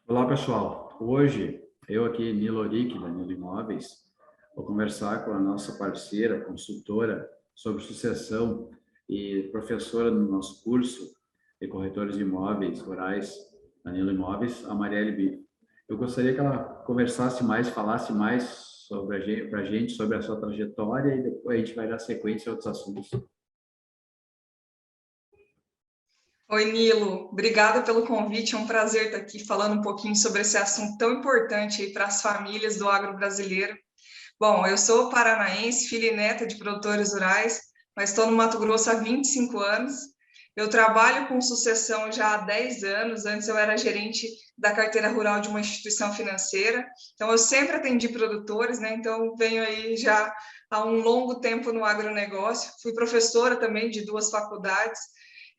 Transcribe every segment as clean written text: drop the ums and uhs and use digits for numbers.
Olá, pessoal. Hoje, eu aqui, Nilo Oric, da Nilo Imóveis, vou conversar com a nossa parceira, consultora, sobre sucessão e professora no nosso curso de corretores de imóveis rurais da Nilo Imóveis, a Marielle Bico. Eu gostaria que ela conversasse mais, falasse mais sobre para a gente, sobre a sua trajetória e depois a gente vai dar sequência a outros assuntos. Oi, Nilo. Obrigada pelo convite. É um prazer estar aqui falando um pouquinho sobre esse assunto tão importante para as famílias do agro brasileiro. Bom, eu sou paranaense, filha e neta de produtores rurais, mas estou no Mato Grosso há 25 anos. Eu trabalho com sucessão já há 10 anos. Antes eu era gerente da carteira rural de uma instituição financeira. Então eu sempre atendi produtores, né? Então venho aí já há um longo tempo no agronegócio. Fui professora também de 2 faculdades.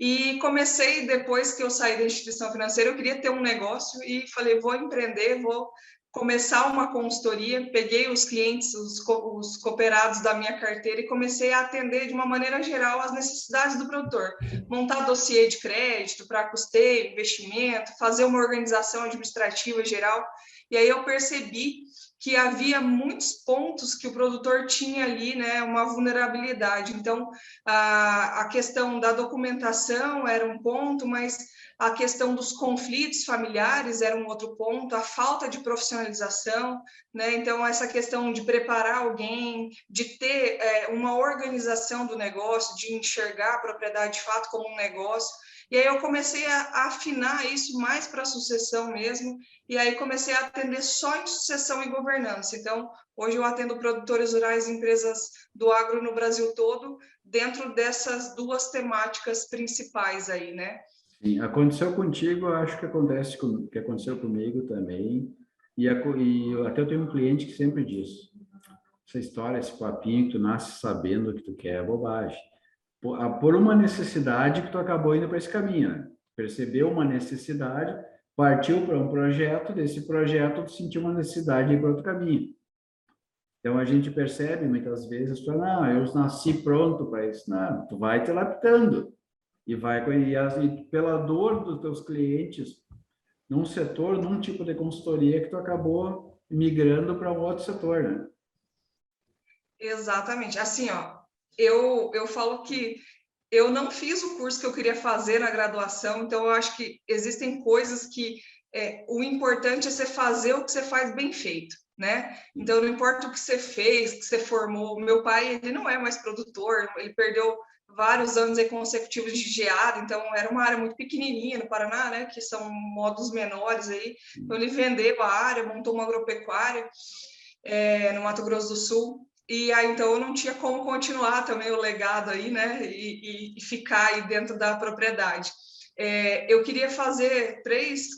E comecei, depois que eu saí da instituição financeira, eu queria ter um negócio e falei, vou empreender, vou começar uma consultoria. Peguei os clientes, os cooperados da minha carteira e comecei a atender de uma maneira geral as necessidades do produtor. Montar dossiê de crédito para custeio, investimento, fazer uma organização administrativa geral. E aí eu percebi que havia muitos pontos que o produtor tinha ali, né, uma vulnerabilidade. Então, a questão da documentação era um ponto, mas a questão dos conflitos familiares era um outro ponto, a falta de profissionalização, né? Então, essa questão de preparar alguém, de ter uma organização do negócio, de enxergar a propriedade de fato como um negócio. E aí eu comecei a afinar isso mais para a sucessão mesmo, e aí comecei a atender só em sucessão e governança. Então, hoje eu atendo produtores rurais e empresas do agro no Brasil todo, dentro dessas duas temáticas principais aí, né? Sim, aconteceu contigo, eu acho que aconteceu comigo também. Até eu tenho um cliente que sempre diz: essa história, esse papinho que tu nasce sabendo o que tu quer é bobagem. Por uma necessidade que tu acabou indo para esse caminho, né? Percebeu uma necessidade, partiu para um projeto, desse projeto tu sentiu uma necessidade de ir para outro caminho. Então a gente percebe muitas vezes, tu, não, eu nasci pronto para isso. Não, tu vai te adaptando e pela dor dos teus clientes num setor, num tipo de consultoria que tu acabou migrando para um outro setor, né? Exatamente. Assim, ó, eu falo que eu não fiz o curso que eu queria fazer na graduação, então eu acho que existem coisas que o importante é você fazer o que você faz bem feito, né? Então não importa o que você fez, que você formou. O meu pai, ele não é mais produtor, ele perdeu vários anos aí consecutivos de geada, então era uma área muito pequenininha no Paraná, né? Que são modos menores aí. Então ele vendeu a área, montou uma agropecuária no Mato Grosso do Sul. E aí, então, eu não tinha como continuar também o legado aí, né? E ficar aí dentro da propriedade. Eu queria fazer três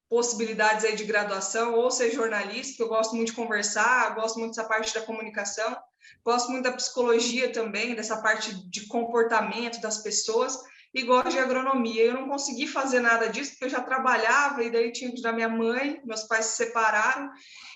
possibilidades aí de graduação, ou ser jornalista, que eu gosto muito de conversar, gosto muito dessa parte da comunicação, gosto muito da psicologia também, dessa parte de comportamento das pessoas, e gosto de agronomia. Eu não consegui fazer nada disso, porque eu já trabalhava, e daí tinha que da minha mãe, meus pais se separaram,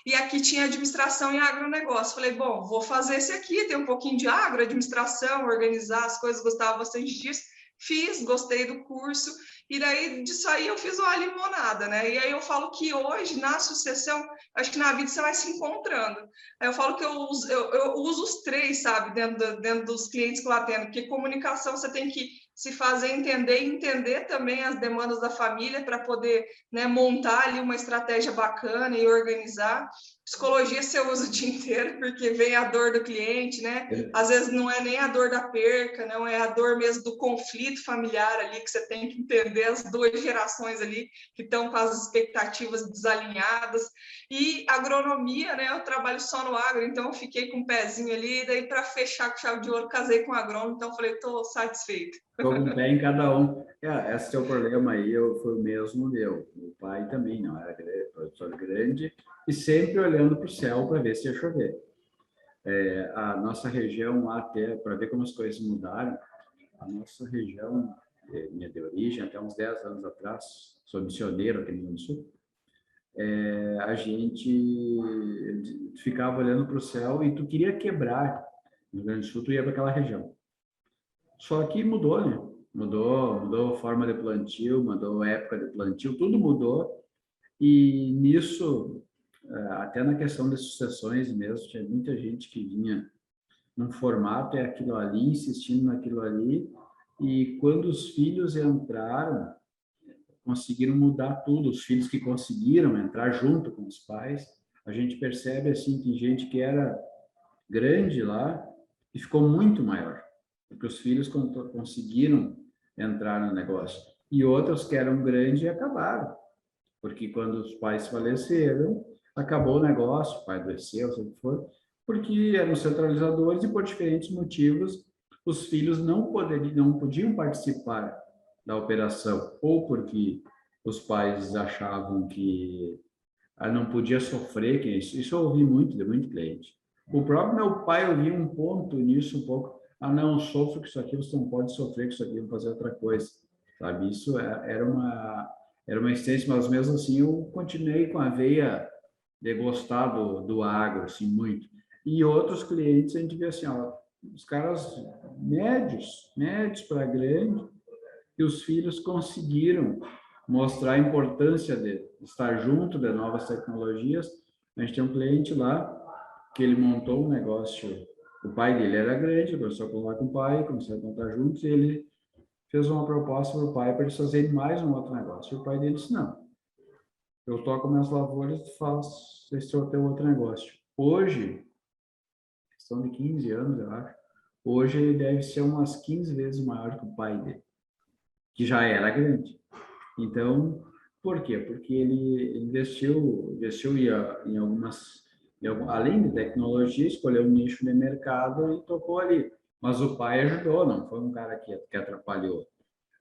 e aqui tinha administração e agronegócio. Falei, bom, vou fazer esse aqui, tem um pouquinho de agro, administração, organizar as coisas, gostava bastante disso. Fiz, gostei do curso, e daí disso aí eu fiz uma limonada, né? E aí eu falo que hoje, na sucessão, acho que na vida você vai se encontrando. Aí eu falo que eu uso os três, sabe, dentro dos clientes que eu atendo, porque comunicação você tem que se fazer entender e entender também as demandas da família para poder, né, montar ali uma estratégia bacana e organizar. Psicologia você usa o dia inteiro, porque vem a dor do cliente, né? Às vezes não é nem a dor da perca, não é a dor mesmo do conflito familiar ali, que você tem que entender as duas gerações ali que estão com as expectativas desalinhadas. E agronomia, né? Eu trabalho só no agro, então eu fiquei com um pezinho ali, e daí para fechar com chave de ouro, casei com agrônomo, então falei, estou satisfeito. Ficou com um pé em cada um. Esse teu problema aí foi o mesmo meu. O pai também não era professor grande e sempre olhando para o céu para ver se ia chover. A nossa região lá, até para ver como as coisas mudaram, a nossa região, minha de origem, até uns 10 anos atrás, sou missioneiro aqui no Rio Grande do Sul, a gente ficava olhando para o céu e tu queria quebrar no Rio Grande do Sul, tu ia para aquela região. Só que mudou, né? Mudou a forma de plantio, mudou a época de plantio, tudo mudou. E nisso, até na questão das sucessões mesmo, tinha muita gente que vinha num formato, é aquilo ali, insistindo naquilo ali. E quando os filhos entraram, conseguiram mudar tudo. Os filhos que conseguiram entrar junto com os pais, a gente percebe assim que gente que era grande lá e ficou muito maior, porque os filhos conseguiram entrar no negócio. E outros que eram grandes e acabaram, porque quando os pais faleceram, acabou o negócio, o pai adoeceu, seja o que for, porque eram centralizadores e por diferentes motivos os filhos não podiam participar da operação, ou porque os pais achavam que não podia sofrer, que isso eu ouvi muito de muito cliente. O próprio meu pai, eu vi um ponto nisso um pouco, não, sofro com isso aqui, você não pode sofrer com isso aqui, vou fazer outra coisa, sabe? Isso era uma essência, mas mesmo assim eu continuei com a veia de gostar do agro, assim, muito. E outros clientes, a gente vê assim, ó, os caras médios para grande, que os filhos conseguiram mostrar a importância de estar junto de novas tecnologias. A gente tem um cliente lá que ele montou um negócio, o pai dele era grande, começou a contar com o pai, começou a contar juntos, e ele fez uma proposta para o pai para eles fazerem mais um outro negócio. E o pai dele disse, não, eu toco minhas lavouras, tu faz esse teu outro negócio. Hoje, questão de 15 anos, eu acho, hoje ele deve ser umas 15 vezes maior que o pai dele, que já era grande. Então, por quê? Porque ele investiu em algumas, além de tecnologia, escolheu um nicho de mercado e tocou ali. Mas o pai ajudou, não foi um cara que atrapalhou.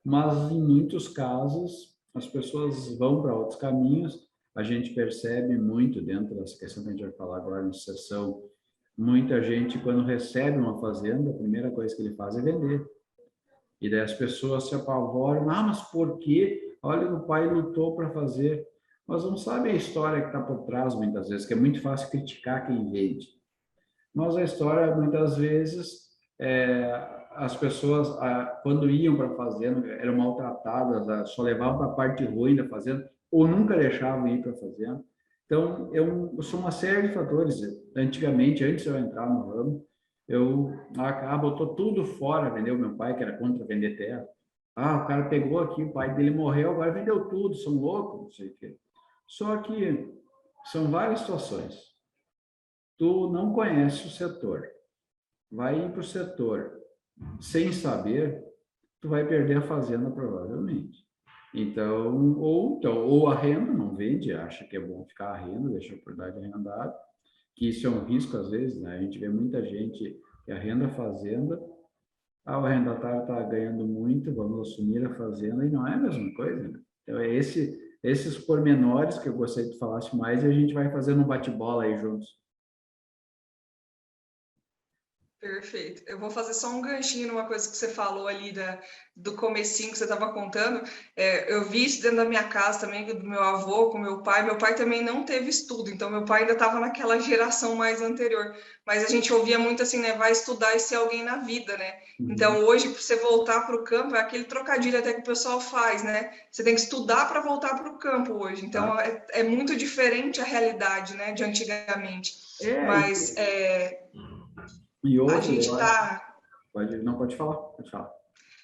Mas em muitos casos, as pessoas vão para outros caminhos. A gente percebe muito dentro dessa questão que a gente vai falar agora na sessão, muita gente, quando recebe uma fazenda, a primeira coisa que ele faz é vender. E daí as pessoas se apavoram, mas por quê? Olha, o pai lutou para fazer. Mas não sabe a história que está por trás, muitas vezes, que é muito fácil criticar quem vende. Mas a história, muitas vezes, as pessoas, quando iam para a fazenda, eram maltratadas, só levavam para a parte ruim da fazenda, ou nunca deixavam ir para a fazenda. Então, são uma série de fatores. Antigamente, antes de eu entrar no ramo, botou tudo fora, vendeu meu pai, que era contra vender terra. O cara pegou aqui, o pai dele morreu, agora vendeu tudo, são loucos, não sei o quê. Só que são várias situações. Tu não conhece o setor, vai ir para o setor sem saber, tu vai perder a fazenda provavelmente. Então, ou a renda não vende, acha que é bom ficar a renda, deixa a propriedade arrendada, que isso é um risco às vezes, né? A gente vê muita gente que arrenda a fazenda, o arrendatário está ganhando muito, vamos assumir a fazenda, e não é a mesma coisa, né? Então, esses pormenores que eu gostaria que tu falasse mais, e a gente vai fazendo um bate-bola aí juntos. Perfeito. Eu vou fazer só um ganchinho numa coisa que você falou ali do comecinho que você estava contando. Eu vi isso dentro da minha casa também, do meu avô, com meu pai. Meu pai também não teve estudo, então meu pai ainda estava naquela geração mais anterior. Mas a gente ouvia muito assim, né? Vai estudar e ser alguém na vida, né? Então hoje, para você voltar para o campo, é aquele trocadilho até que o pessoal faz, né? Você tem que estudar para voltar para o campo hoje. Então é muito diferente a realidade, né? De antigamente. Mas e a outra, gente eu acho. está Não, pode falar, pode falar.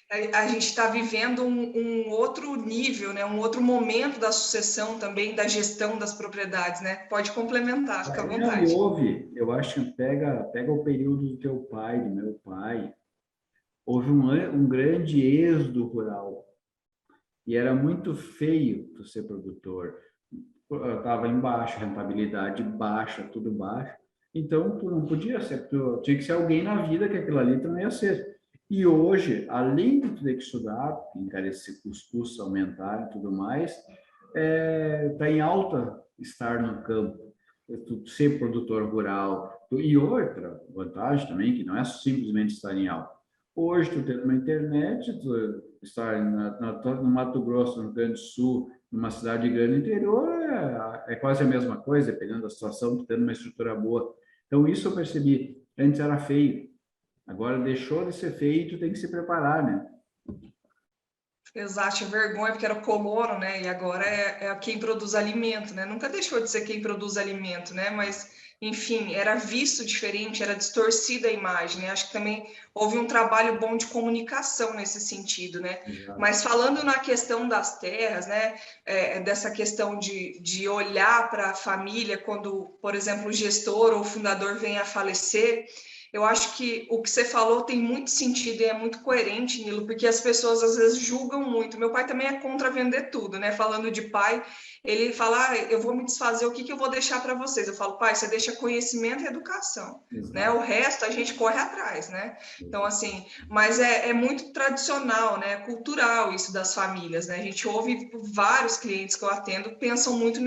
a gente está vivendo um outro nível, né? Um outro momento da sucessão também, da gestão das propriedades, né? Pode complementar, fica à Não, e vontade. eu acho que pega o período do teu pai, do meu pai, houve um grande êxodo rural, e era muito feio tu ser produtor. Estava em baixa, rentabilidade baixa, tudo baixo. Então, tu não podia ser, tu tinha que ser alguém na vida que aquilo ali tu não ia ser. E hoje, além de tu ter que estudar, encarecer os custos aumentarem e tudo mais, está em alta estar no campo, tu ser produtor rural. E outra vantagem também, que não é simplesmente estar em alta. Hoje, tu tendo uma internet, tu estar no Mato Grosso, no Rio Grande do Sul, numa cidade grande no interior, é quase a mesma coisa, dependendo da situação, tu tendo uma estrutura boa. Então, isso eu percebi. Antes era feio, agora deixou de ser feio e tu tem que se preparar, né? Exato, é vergonha, porque era o colono, né? E agora é quem produz alimento, né? Nunca deixou de ser quem produz alimento, né? Mas, enfim, era visto diferente, era distorcida a imagem, né? Acho que também houve um trabalho bom de comunicação nesse sentido, né? Exato. Mas falando na questão das terras, né? Dessa questão de olhar para a família quando, por exemplo, o gestor ou o fundador vem a falecer. Eu acho que o que você falou tem muito sentido e é muito coerente, Nilo, porque as pessoas às vezes julgam muito. Meu pai também é contra vender tudo, né? Falando de pai, ele fala: eu vou me desfazer, o que eu vou deixar para vocês? Eu falo: pai, você deixa conhecimento e educação, né? O Exato. resto a gente corre atrás, né? Então, Exato. assim, mas é muito tradicional, né? Cultural isso das famílias, né? A gente ouve vários clientes que eu atendo pensam muito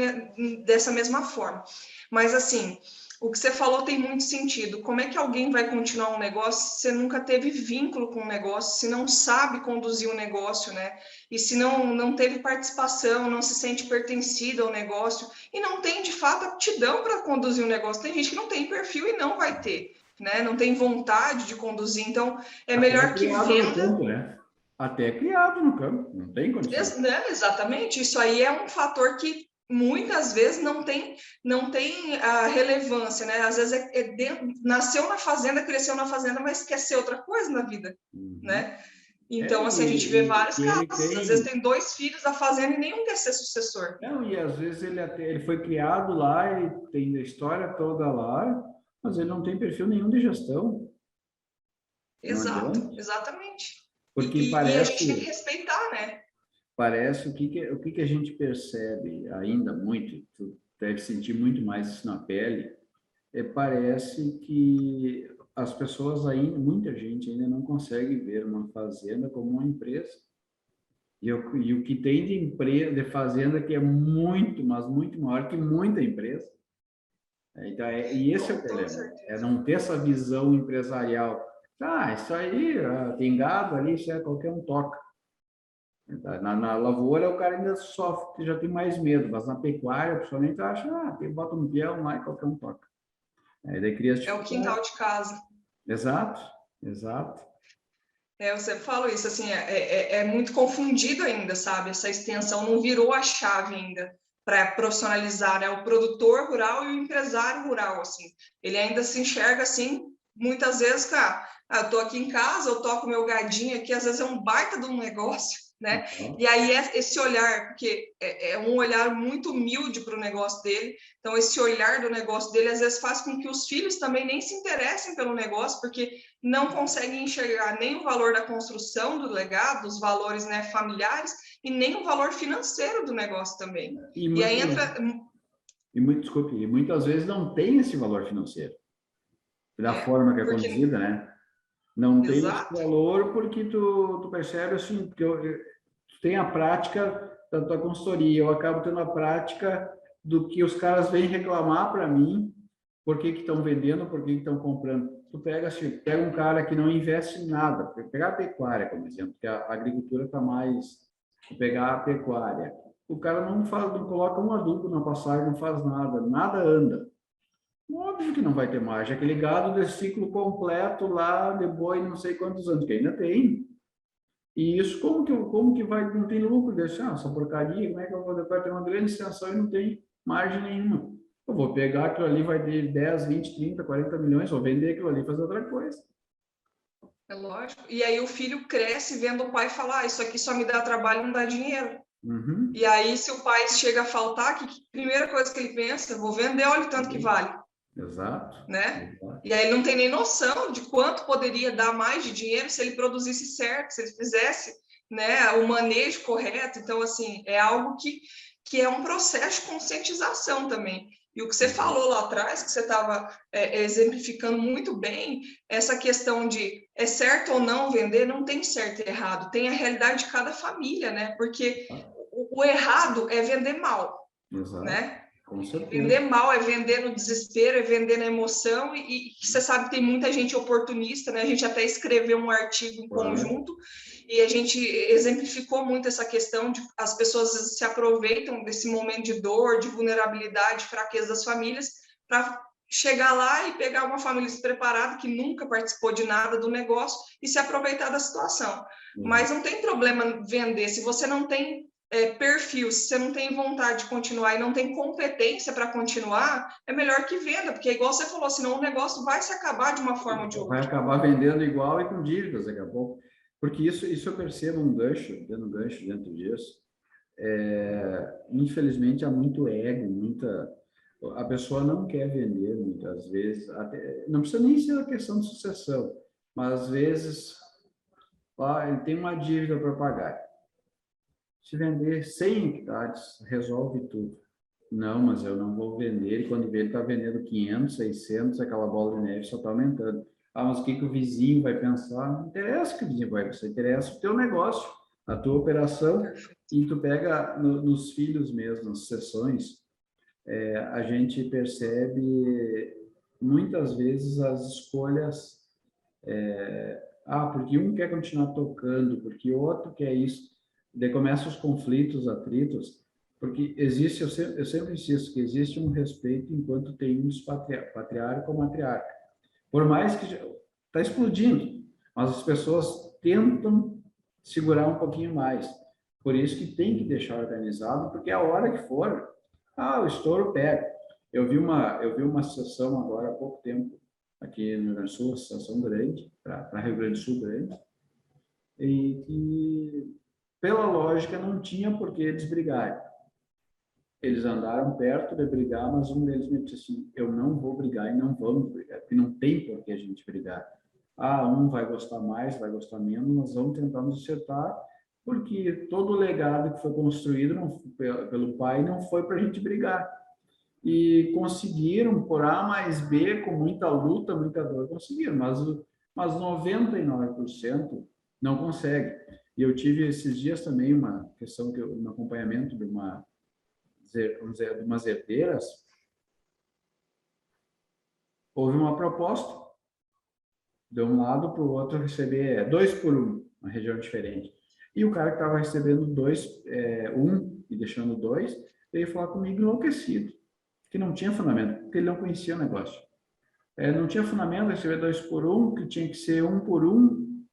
dessa mesma forma. Mas, assim, o que você falou tem muito sentido. Como é que alguém vai continuar um negócio se você nunca teve vínculo com o negócio, se não sabe conduzir o negócio, né? E se não teve participação, não se sente pertencido ao negócio e não tem, de fato, aptidão para conduzir um negócio. Tem gente que não tem perfil e não vai ter, né? Não tem vontade de conduzir. Então, é Até melhor que criado no venda. campo, né? Até criado no campo, não tem condição. Né? Exatamente, isso aí é um fator que muitas vezes não tem a relevância, né? Às vezes nasceu na fazenda, cresceu na fazenda, mas quer ser outra coisa na vida, Uhum. né? Então, assim, a gente vê vários E ele casos. Às vezes tem. tem 2 filhos da fazenda e nenhum quer ser sucessor. Não, e às vezes ele foi criado lá e tem a história toda lá, mas ele não tem perfil nenhum de gestão. Não Exato, adianta. exatamente. Porque E a gente tem que respeitar, né? parece o que a gente percebe ainda muito, tu deve sentir muito mais isso na pele, parece que as pessoas ainda, muita gente ainda não consegue ver uma fazenda como uma empresa. E o que tem de empresa, de fazenda que é muito, mas muito maior que muita empresa. Então, e esse é o Com toda problema, é certeza. não ter essa visão empresarial. Ah, isso aí, tem gado ali, isso é qualquer um toca. Na lavoura, o cara ainda sofre, já tem mais medo, mas na pecuária, principalmente, acha, bota um peão lá e qualquer um toca. Aí daí cria as É o dificuldades. quintal de casa. Exato, exato. Eu sempre falo isso, assim, é muito confundido ainda, sabe? Essa extensão não virou a chave ainda para profissionalizar, né? O produtor rural e o empresário rural, assim. Ele ainda se enxerga assim, muitas vezes, cara, eu tô aqui em casa, eu toco meu gadinho aqui, às vezes é um baita de um negócio, né? E Exato. aí esse olhar, porque é um olhar muito humilde para o negócio dele, então esse olhar do negócio dele às vezes faz com que os filhos também nem se interessem pelo negócio, porque não conseguem enxergar nem o valor da construção do legado, os valores, né, familiares, e nem o valor financeiro do negócio também. E E aí muitas, entra. desculpe, e muitas vezes não tem esse valor financeiro, da forma que é Porque. conduzida, né? Não tem esse Exato, valor porque tu percebe assim, porque tu tem a prática da tua consultoria, eu acabo tendo a prática do que os caras vêm reclamar para mim, por que estão vendendo, por que estão comprando. Tu pega um cara que não investe em nada, pegar a pecuária como exemplo, que a agricultura está mais, pegar a pecuária. O cara não faz, não coloca um adubo na passagem, não faz nada, nada anda. Óbvio que não vai ter margem. Aquele gado de ciclo completo lá, de boi, não sei quantos anos, que ainda tem. E isso, como que vai, não tem lucro? Deixar essa porcaria, como é que eu vou depois ter uma grande extensão e não tem margem nenhuma? Eu vou pegar aquilo ali, vai ter 10, 20, 30, 40 milhões, vou vender aquilo ali e fazer outra coisa. é lógico. E aí o filho cresce vendo o pai falar: isso aqui só me dá trabalho, não dá dinheiro. Uhum. E aí, se o pai chega a faltar, que primeira coisa que ele pensa? Vou vender, olha o tanto que vale, Exato, né? exato. E aí ele não tem nem noção de quanto poderia dar mais de dinheiro se ele produzisse certo, se ele fizesse, né, o manejo correto. Então, assim, é algo que é um processo de conscientização também. E o que você Exato. falou lá atrás, que você estava exemplificando muito bem, essa questão de é certo ou não vender, não tem certo e errado, tem a realidade de cada família, né? Porque o errado é vender mal, Exato. né? Com Vender certeza. mal é vender no desespero, é vender na emoção, e você sabe que tem muita gente oportunista, né? A gente até escreveu um artigo em Claro. conjunto e a gente exemplificou muito essa questão de as pessoas se aproveitam desse momento de dor, de vulnerabilidade, fraqueza das famílias para chegar lá e pegar uma família despreparada que nunca participou de nada do negócio e se aproveitar da situação. Mas não tem problema vender. Se você não tem perfil, se você não tem vontade de continuar e não tem competência para continuar, é melhor que venda, porque igual você falou, senão o negócio vai se acabar de uma forma ou de outra. Vai acabar vendendo igual e com dívidas daqui a pouco. Porque isso eu percebo dando um gancho dentro disso. Infelizmente, há muito ego, a pessoa não quer vender muitas vezes, até, não precisa nem ser a questão de sucessão, mas às vezes ele tem uma dívida para pagar. Se vender 100 hectares, resolve tudo. Não, mas eu não vou vender, e quando vê ele está vendendo 500, 600, aquela bola de neve só está aumentando. Mas o que o vizinho vai pensar? Não interessa o que o vizinho vai pensar, interessa o teu negócio, a tua operação, e tu pega nos filhos mesmo, nas sucessões, a gente percebe muitas vezes as escolhas, porque um quer continuar tocando, porque o outro quer isso, daí começam os conflitos, atritos, porque existe, eu sempre insisto que existe um respeito enquanto tem uns patriarca ou matriarca. Por mais que está explodindo, mas as pessoas tentam segurar um pouquinho mais. Por isso que tem que deixar organizado, porque a hora que for, o estouro pega. Eu vi uma situação agora há pouco tempo, aqui no Rio Grande do Sul, uma situação grande, para Rio Grande do Sul grande, e que, pela lógica, não tinha por que eles brigarem. Eles andaram perto de brigar, mas um deles me disse assim, eu não vou brigar e não vamos brigar, porque não tem por que a gente brigar. Um vai gostar mais, vai gostar menos, nós vamos tentar nos acertar, porque todo o legado que foi construído pelo pai não foi para a gente brigar. E conseguiram, por A mais B, com muita luta, muita dor, conseguiram, mas 99% não consegue. E eu tive esses dias também uma questão, um acompanhamento de umas herdeiras. Houve uma proposta, de um lado para o outro receber 2 por 1, uma região diferente. E o cara que estava recebendo 1 e deixando 2, veio falar comigo enlouquecido, que não tinha fundamento, porque ele não conhecia o negócio. Não tinha fundamento receber 2 por 1, que tinha que ser 1 por 1.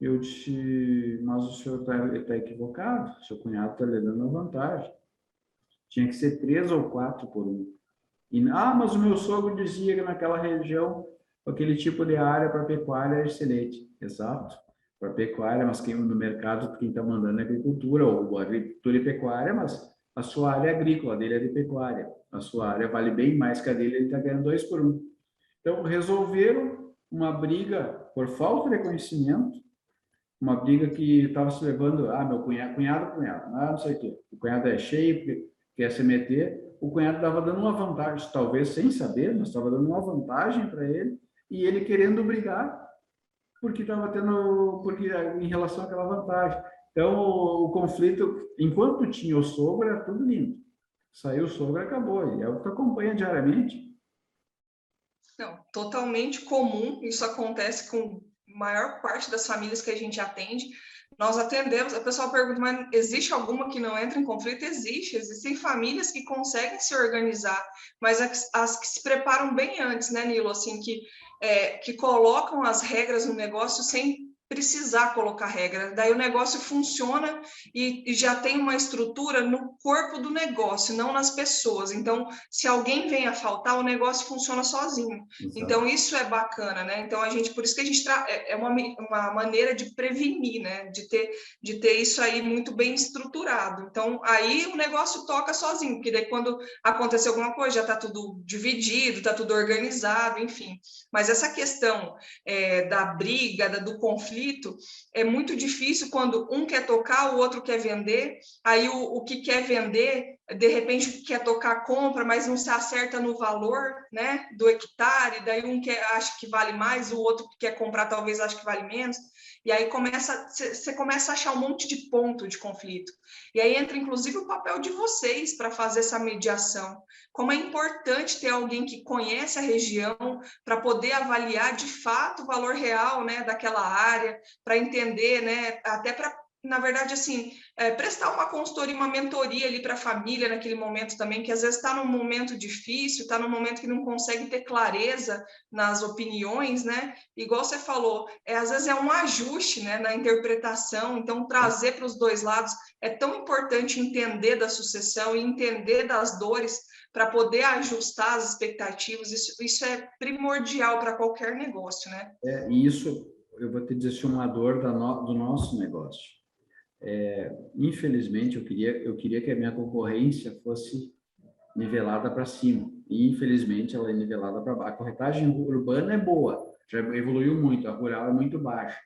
Eu disse, mas o senhor está equivocado, seu cunhado está lhe dando uma vantagem. Tinha que ser 3 ou 4 por 1. Mas o meu sogro dizia que naquela região, aquele tipo de área para pecuária é excelente. Exato, para pecuária, mas no mercado, quem está mandando é agricultura, ou agricultura e pecuária, mas a sua área é agrícola, a dele é de pecuária. A sua área vale bem mais que a dele, ele está ganhando 2 por 1. Então, resolveram uma briga por falta de conhecimento, uma briga que estava se levando, meu cunhado, não sei o quê. O cunhado é cheio, quer se meter, o cunhado estava dando uma vantagem, talvez sem saber, mas estava dando uma vantagem para ele, e ele querendo brigar, porque em relação àquela vantagem. Então, o conflito, enquanto tinha o sogro, era tudo lindo. Saiu o sogro, acabou, e é o que acompanha diariamente. Não, totalmente comum, isso acontece com a maior parte das famílias que a gente atende. Nós atendemos, a pessoa pergunta, mas existe alguma que não entra em conflito? Existem famílias que conseguem se organizar, mas as que se preparam bem antes, né, Nilo? Assim, que colocam as regras no negócio sem precisar colocar regra. Daí o negócio funciona e já tem uma estrutura no corpo do negócio, não nas pessoas. Então, se alguém vem a faltar, o negócio funciona sozinho. Exato. Então, isso é bacana, né? Então, por isso que a gente é uma maneira de prevenir, né? De ter isso aí muito bem estruturado. Então, aí o negócio toca sozinho, porque daí quando acontecer alguma coisa, já está tudo dividido, está tudo organizado, enfim. Mas essa questão da briga, do conflito, é muito difícil quando um quer tocar, o outro quer vender, aí o que quer vender, de repente o que quer tocar compra, mas não se acerta no valor, né, do hectare, daí acha que vale mais, o outro que quer comprar talvez acha que vale menos, e aí você começa a achar um monte de ponto de conflito. E aí entra inclusive o papel de vocês para fazer essa mediação. Como é importante ter alguém que conhece a região para poder avaliar de fato o valor real, né, daquela área, para entender, né, até para na verdade, assim, prestar uma consultoria, uma mentoria ali para a família naquele momento também, que às vezes está num momento difícil, está num momento que não consegue ter clareza nas opiniões, né? Igual você falou, às vezes é um ajuste, né, na interpretação, então trazer para os dois lados é tão importante entender da sucessão e entender das dores para poder ajustar as expectativas, isso é primordial para qualquer negócio, né? E isso, eu vou te dizer, assim, uma dor do nosso negócio. Infelizmente, eu queria que a minha concorrência fosse nivelada para cima. E, infelizmente, ela é nivelada para baixo. A corretagem urbana é boa, já evoluiu muito, a rural é muito baixa.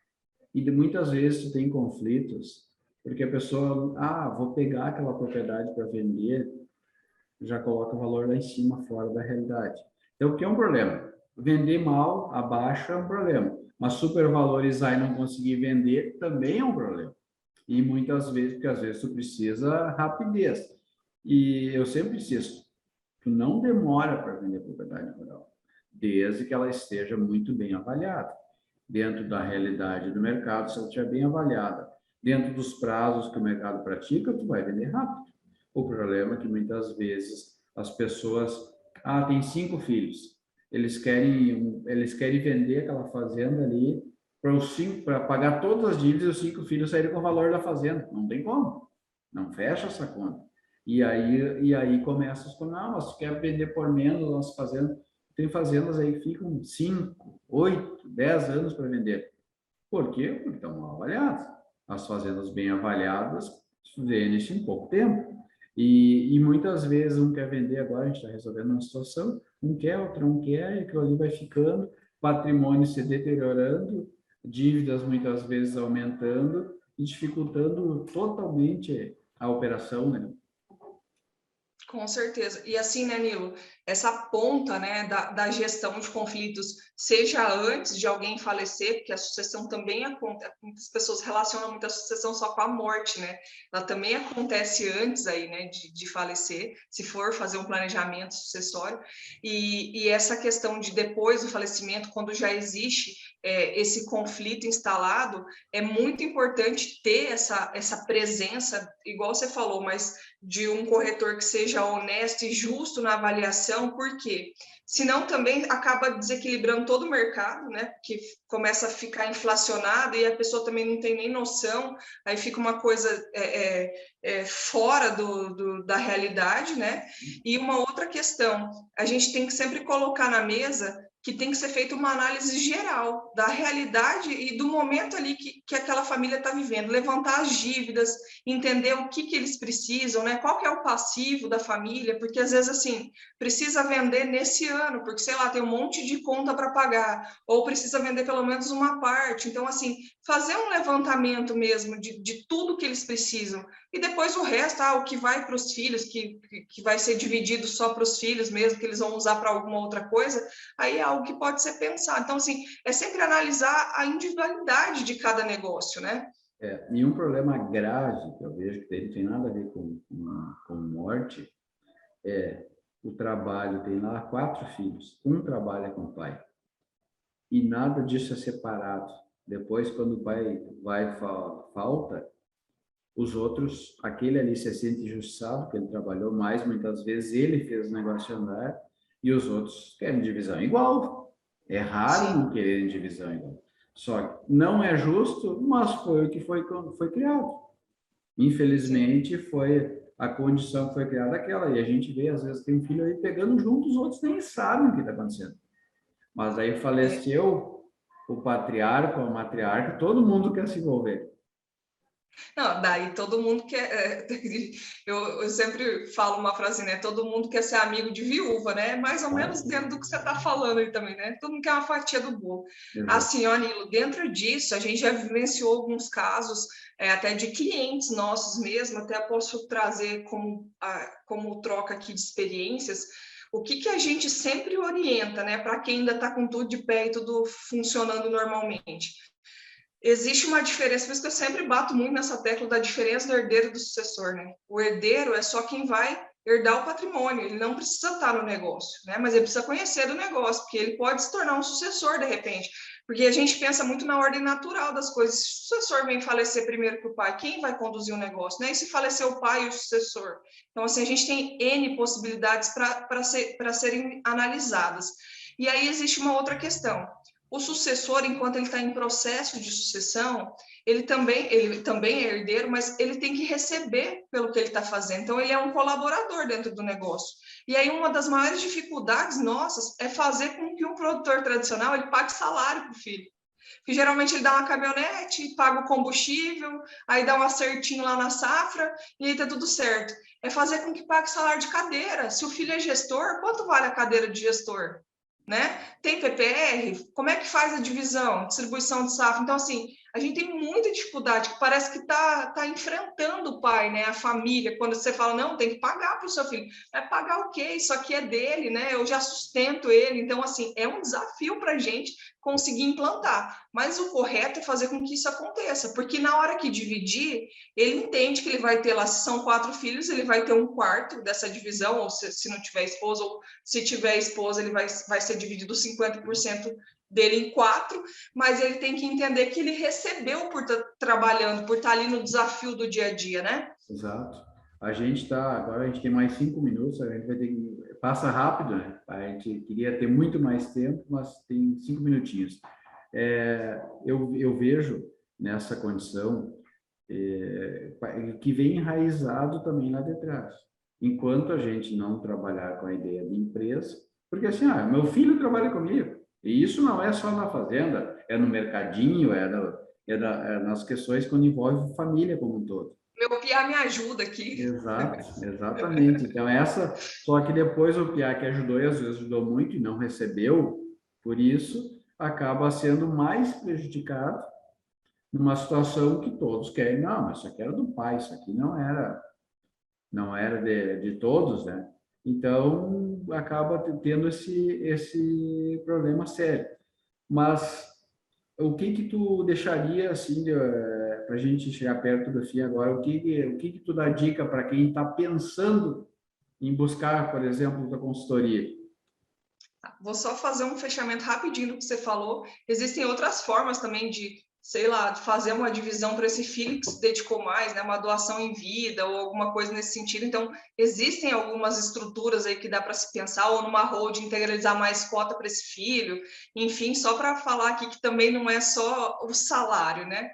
E muitas vezes tu tem conflitos, porque a pessoa, vou pegar aquela propriedade para vender, já coloca o valor lá em cima, fora da realidade. Então, o que é um problema? Vender mal, abaixo, é um problema. Mas supervalorizar e não conseguir vender também é um problema. E muitas vezes, porque às vezes tu precisa rapidez. E eu sempre insisto, tu não demora para vender propriedade rural, desde que ela esteja muito bem avaliada, dentro da realidade do mercado. Se ela estiver bem avaliada, dentro dos prazos que o mercado pratica, tu vai vender rápido. O problema é que muitas vezes as pessoas, tem 5 filhos, eles querem vender aquela fazenda ali para pagar todas as dívidas e os 5 filhos saírem com o valor da fazenda. Não tem como. Não fecha essa conta. E aí começa os, não, mas quer vender por menos nossas fazendas. Tem fazendas aí que ficam 5, 8, 10 anos para vender. Por quê? Porque estão mal avaliadas. As fazendas bem avaliadas vendem-se em pouco tempo. E muitas vezes um quer vender agora, a gente está resolvendo uma situação, um quer, outro não quer, e aquilo ali vai ficando, patrimônio se deteriorando, dívidas muitas vezes aumentando e dificultando totalmente a operação, né? Com certeza. E assim, né, Nilo, essa ponta, né, da gestão de conflitos, seja antes de alguém falecer, porque a sucessão também acontece, muitas pessoas relacionam muito a sucessão só com a morte, né? Ela também acontece antes aí, né, de falecer, se for fazer um planejamento sucessório. E essa questão de depois do falecimento, quando já existe esse conflito instalado, é muito importante ter essa presença, igual você falou, mas de um corretor que seja honesto e justo na avaliação, porque senão também acaba desequilibrando todo o mercado, né? Que começa a ficar inflacionado e a pessoa também não tem nem noção, aí fica uma coisa fora da realidade, né? E uma outra questão, a gente tem que sempre colocar na mesa que tem que ser feita uma análise geral da realidade e do momento ali que aquela família está vivendo, levantar as dívidas, entender o que eles precisam, né? Qual que é o passivo da família, porque às vezes, assim, precisa vender nesse ano, porque, sei lá, tem um monte de conta para pagar, ou precisa vender pelo menos uma parte. Então, assim, fazer um levantamento mesmo de tudo que eles precisam, e depois o resto, o que vai para os filhos, que vai ser dividido só para os filhos mesmo, que eles vão usar para alguma outra coisa, aí é algo que pode ser pensado. Então, assim, é sempre analisar a individualidade de cada negócio, né? E um problema grave que eu vejo que não tem nada a ver com morte é o trabalho. Tem lá 4 filhos, um trabalha com o pai e nada disso é separado. Depois, quando o pai falta, os outros, aquele ali se sente injustiçado, porque ele trabalhou mais, muitas vezes ele fez o negócio andar, e os outros querem divisão igual. É raro não quererem divisão igual. Só que não é justo, mas foi o que foi criado. Infelizmente, a condição que foi criada aquela, e a gente vê, às vezes, tem um filho aí pegando junto, os outros nem sabem o que está acontecendo. Mas aí faleceu o patriarca, a matriarca, todo mundo quer se envolver. Não, daí todo mundo quer. Eu sempre falo uma frase, né? Todo mundo quer ser amigo de viúva, né? Mais ou menos dentro do que você está falando aí também, né? Todo mundo quer uma fatia do bolo. Exato. Assim, ó, Nilo, dentro disso, a gente já vivenciou alguns casos, até de clientes nossos mesmo, até posso trazer como troca aqui de experiências. O que a gente sempre orienta, né? Para quem ainda está com tudo de pé e tudo funcionando normalmente. Existe uma diferença, por isso que eu sempre bato muito nessa tecla da diferença do herdeiro e do sucessor, né? O herdeiro é só quem vai herdar o patrimônio, ele não precisa estar no negócio, né? Mas ele precisa conhecer do negócio, porque ele pode se tornar um sucessor de repente. Porque a gente pensa muito na ordem natural das coisas. Se o sucessor vem falecer primeiro que o pai, quem vai conduzir o negócio, né? E se falecer o pai e o sucessor? Então, assim, a gente tem N possibilidades para serem analisadas. E aí existe uma outra questão. O sucessor, enquanto ele está em processo de sucessão, ele também é herdeiro, mas ele tem que receber pelo que ele está fazendo. Então, ele é um colaborador dentro do negócio. E aí, uma das maiores dificuldades nossas é fazer com que um produtor tradicional ele pague salário para o filho. Porque geralmente ele dá uma caminhonete, paga o combustível, aí dá um acertinho lá na safra e aí tá tudo certo. É fazer com que pague salário de cadeira. Se o filho é gestor, quanto vale a cadeira de gestor? Né? Tem PPR? Como é que faz a divisão, distribuição de safra? Então, assim, a gente tem muita dificuldade, que parece que tá enfrentando o pai, né? A família, quando você fala, não, tem que pagar para o seu filho. Vai pagar o quê? Isso aqui é dele, né? Eu já sustento ele. Então, assim, é um desafio para a gente conseguir implantar. Mas o correto é fazer com que isso aconteça, porque na hora que dividir, ele entende que ele vai ter lá, se são 4 filhos, ele vai ter um quarto dessa divisão, ou se não tiver esposa, ou se tiver esposa, ele vai ser dividido 50% dele em 4, mas ele tem que entender que ele recebeu por estar trabalhando, por estar ali no desafio do dia a dia, né? Exato. Agora a gente tem mais 5 minutos, a gente vai ter que, passa rápido, né? A gente queria ter muito mais tempo, mas tem 5 minutinhos. Eu vejo nessa condição que vem enraizado também lá de trás. Enquanto a gente não trabalhar com a ideia de empresa, porque assim, meu filho trabalha comigo, e isso não é só na fazenda, é no mercadinho, é nas questões quando envolve família como um todo. Meu piá me ajuda aqui. Exato, exatamente. Então, só que depois o piá que ajudou, e às vezes ajudou muito e não recebeu, por isso, acaba sendo mais prejudicado numa situação que todos querem. Não, mas isso aqui era do pai, isso aqui não era de todos, né? Então, acaba tendo esse problema sério. Mas o que tu deixaria, assim, para a gente chegar perto do fim agora, o que tu dá dica para quem está pensando em buscar, por exemplo, da consultoria? Vou só fazer um fechamento rapidinho do que você falou. Existem outras formas também de, sei lá, de fazer uma divisão para esse filho que se dedicou mais, né? Uma doação em vida ou alguma coisa nesse sentido. Então, existem algumas estruturas aí que dá para se pensar, ou numa holding integralizar mais cota para esse filho. Enfim, só para falar aqui que também não é só o salário, né?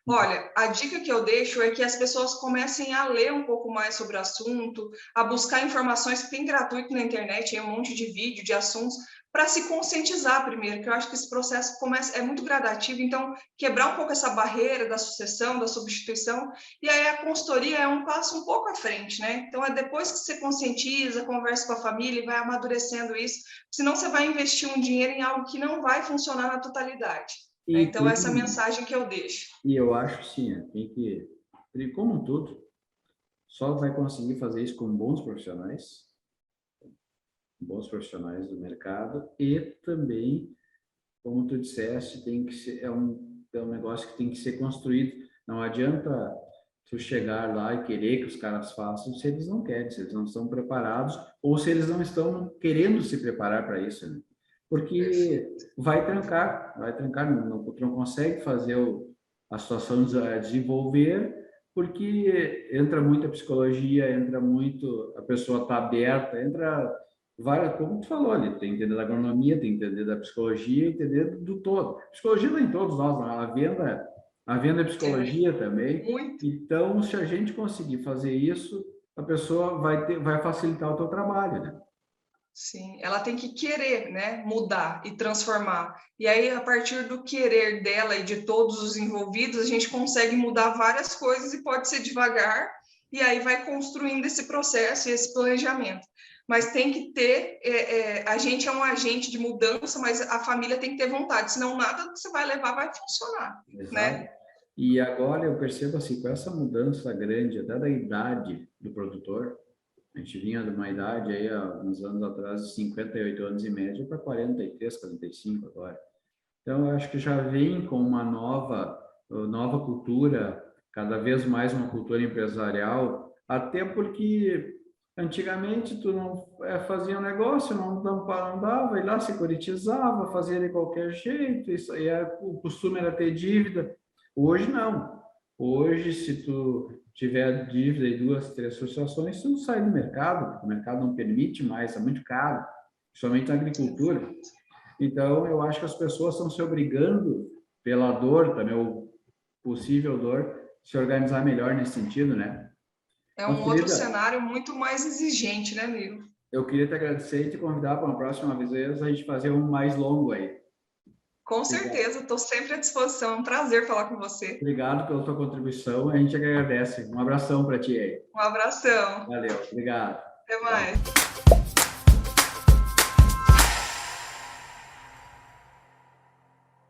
Olha, a dica que eu deixo é que as pessoas comecem a ler um pouco mais sobre o assunto, a buscar informações bem gratuito na internet, tem um monte de vídeo, de assuntos, para se conscientizar primeiro, que eu acho que esse processo é muito gradativo, então quebrar um pouco essa barreira da sucessão, da substituição, e aí a consultoria é um passo um pouco à frente, né? Então é depois que você conscientiza, conversa com a família e vai amadurecendo isso, senão você vai investir um dinheiro em algo que não vai funcionar na totalidade. Né? Então essa é a mensagem que eu deixo. E eu acho sim, tem que, como tudo, só vai conseguir fazer isso com bons profissionais do mercado e também, como tu disseste, tem que ser, é um negócio que tem que ser construído. Não adianta tu chegar lá e querer que os caras façam se eles não querem, se eles não estão preparados ou se eles não estão querendo se preparar para isso, né? Porque vai trancar, tu não consegue fazer a situação desenvolver porque entra muita psicologia, entra muito, a pessoa está aberta, entra várias, como tu falou ali, tem que entender da agronomia, tem que entender da psicologia, entender do todo. Psicologia está em todos nós, a venda é psicologia também. Muito. Então, se a gente conseguir fazer isso, a pessoa vai facilitar o teu trabalho, né? Sim, ela tem que querer, né, mudar e transformar. E aí, a partir do querer dela e de todos os envolvidos, a gente consegue mudar várias coisas e pode ser devagar, e aí vai construindo esse processo e esse planejamento. Mas tem que ter, a gente é um agente de mudança, mas a família tem que ter vontade, senão nada que você vai levar vai funcionar, Exato. né? E agora eu percebo assim, com essa mudança grande, até da idade do produtor, a gente vinha de uma idade aí, há uns anos atrás, de 58 anos em média, para 43, 45 agora. Então, eu acho que já vem com uma nova cultura, cada vez mais uma cultura empresarial, até porque Antigamente, tu não fazia um negócio, não dava, e lá se securitizava, fazia de qualquer jeito, isso aí o costume era ter dívida. Hoje, não. Hoje, se tu tiver dívida em 2, 3 associações, tu não sai do mercado, porque o mercado não permite mais, é muito caro, principalmente na agricultura. Então, eu acho que as pessoas estão se obrigando, pela dor também, ou possível dor, se organizar melhor nesse sentido, né? É Mas, um outro querida, cenário muito mais exigente, né, amigo? eu queria te agradecer e te convidar para uma próxima vez a gente fazer um mais longo aí. Com Obrigado, certeza, estou sempre à disposição. É um prazer falar com você. obrigado pela tua contribuição, a gente agradece. Um abração para ti aí. Um abração. Valeu, obrigado. Até Tchau. mais.